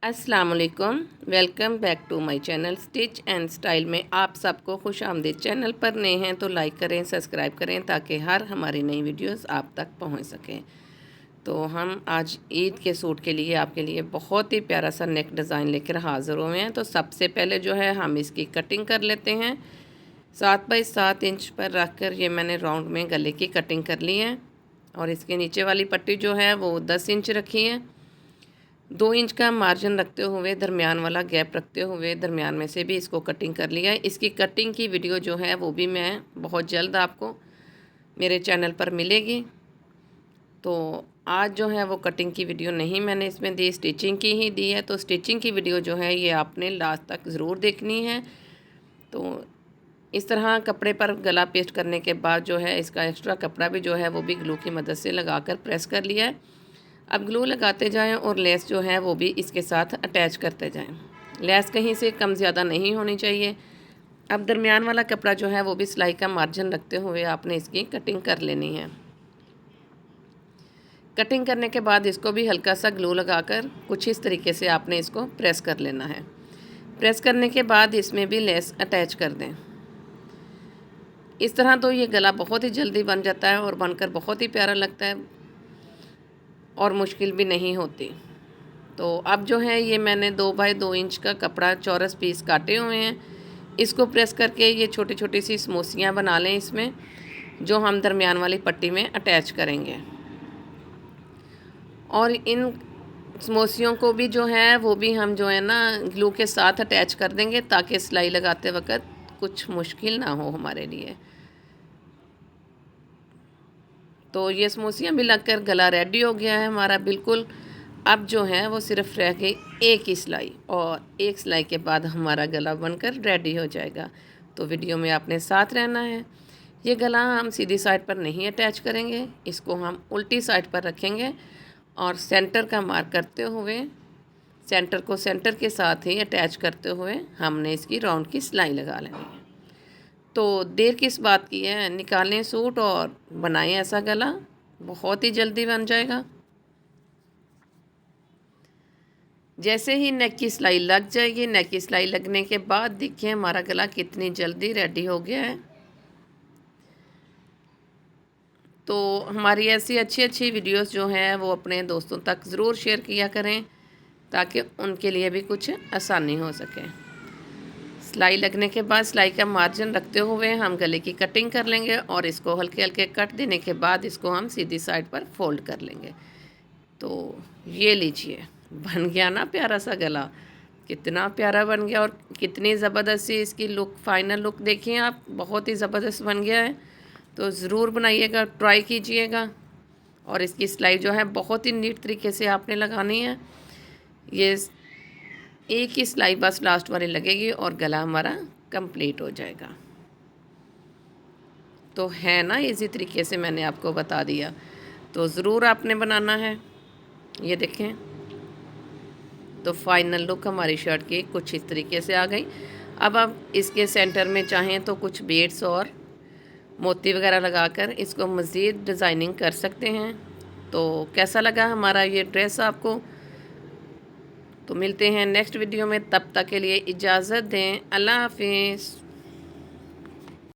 अस्सलाम वालेकुम। Welcome back to my channel stitch and style में आप सबको खुश आमदीद। चैनल पर नए हैं तो लाइक करें, सब्सक्राइब करें ताकि हर हमारी नई वीडियोस आप तक पहुंच सकें। तो हम आज ईद के सूट के लिए आपके लिए बहुत ही प्यारा सा नेक डिज़ाइन लेकर हाज़िर हुए हैं। तो सबसे पहले जो है हम इसकी कटिंग कर लेते हैं। 7 बाई 7 इंच पर रख कर ये मैंने राउंड में गले की कटिंग कर ली है और इसके नीचे वाली पट्टी जो है वो 10 इंच रखी है। 2 इंच का मार्जिन रखते हुए दरमियान वाला गैप रखते हुए दरमियान में से भी इसको कटिंग कर लिया है। इसकी कटिंग की वीडियो जो है वो भी मैं बहुत जल्द आपको मेरे चैनल पर मिलेगी। तो आज जो है वो कटिंग की वीडियो नहीं मैंने इसमें दी, स्टिचिंग की ही दी है। तो स्टिचिंग की वीडियो जो है ये आपने लास्ट तक ज़रूर देखनी है। तो इस तरह कपड़े पर गला पेस्ट करने के बाद जो है इसका एक्स्ट्रा कपड़ा भी जो है वो भी ग्लू की मदद से लगाकर प्रेस कर लिया है। अब ग्लू लगाते जाएं और लेस जो है वो भी इसके साथ अटैच करते जाएं। लेस कहीं से कम ज़्यादा नहीं होनी चाहिए। अब दरमियान वाला कपड़ा जो है वो भी सिलाई का मार्जिन रखते हुए आपने इसकी कटिंग कर लेनी है। कटिंग करने के बाद इसको भी हल्का सा ग्लू लगाकर कुछ इस तरीके से आपने इसको प्रेस कर लेना है। प्रेस करने के बाद इसमें भी लेस अटैच कर दें। इस तरह तो ये गला बहुत ही जल्दी बन जाता है और बनकर बहुत ही प्यारा लगता है और मुश्किल भी नहीं होती। तो अब जो है ये मैंने 2 बाई 2 इंच का कपड़ा चौरस पीस काटे हुए हैं। इसको प्रेस करके ये छोटी छोटी सी समोसियाँ बना लें इसमें, जो हम दरमियान वाली पट्टी में अटैच करेंगे। और इन समोसियों को भी जो है वो भी हम जो है ना ग्लू के साथ अटैच कर देंगे ताकि सिलाई लगाते वक्त कुछ मुश्किल ना हो हमारे लिए। तो ये समोसियाँ भी लगकर गला रेडी हो गया है हमारा बिल्कुल। अब जो है वो सिर्फ रह गई एक ही सिलाई और एक सिलाई के बाद हमारा गला बनकर रेडी हो जाएगा। तो वीडियो में आपने साथ रहना है। ये गला हम सीधी साइड पर नहीं अटैच करेंगे, इसको हम उल्टी साइड पर रखेंगे और सेंटर का मार्क करते हुए सेंटर को सेंटर के साथ ही अटैच करते हुए हमने इसकी राउंड की सिलाई लगा लेनी है। तो देर किस बात की है, निकालें सूट और बनाएं ऐसा गला, बहुत ही जल्दी बन जाएगा। जैसे ही नेक की सिलाई लग जाएगी, नेक की सिलाई लगने के बाद देखिए हमारा गला कितनी जल्दी रेडी हो गया है। तो हमारी ऐसी अच्छी अच्छी वीडियोस जो हैं वो अपने दोस्तों तक ज़रूर शेयर किया करें ताकि उनके लिए भी कुछ आसानी हो सके। सिलाई लगने के बाद सिलाई का मार्जिन रखते हुए हम गले की कटिंग कर लेंगे और इसको हल्के हल्के कट देने के बाद इसको हम सीधी साइड पर फोल्ड कर लेंगे। तो ये लीजिए बन गया ना प्यारा सा गला, कितना प्यारा बन गया और कितनी ज़बरदस्त सी इसकी लुक, फाइनल लुक देखिए आप, बहुत ही ज़बरदस्त बन गया है। तो ज़रूर बनाइएगा, ट्राई कीजिएगा। और इसकी सिलाई जो है बहुत ही नीट तरीके से आपने लगानी है। ये एक ही सिलाई बस लास्ट वाली लगेगी और गला हमारा कंप्लीट हो जाएगा। तो है ना इसी तरीके से मैंने आपको बता दिया, तो ज़रूर आपने बनाना है। ये देखें तो फाइनल लुक हमारी शर्ट की कुछ इस तरीके से आ गई। अब आप इसके सेंटर में चाहें तो कुछ बीड्स और मोती वगैरह लगाकर इसको मज़ीद डिज़ाइनिंग कर सकते हैं। तो कैसा लगा हमारा ये ड्रेस आपको? तो मिलते हैं नेक्स्ट वीडियो में, तब तक के लिए इजाज़त दें। अल्लाह हाफिज़।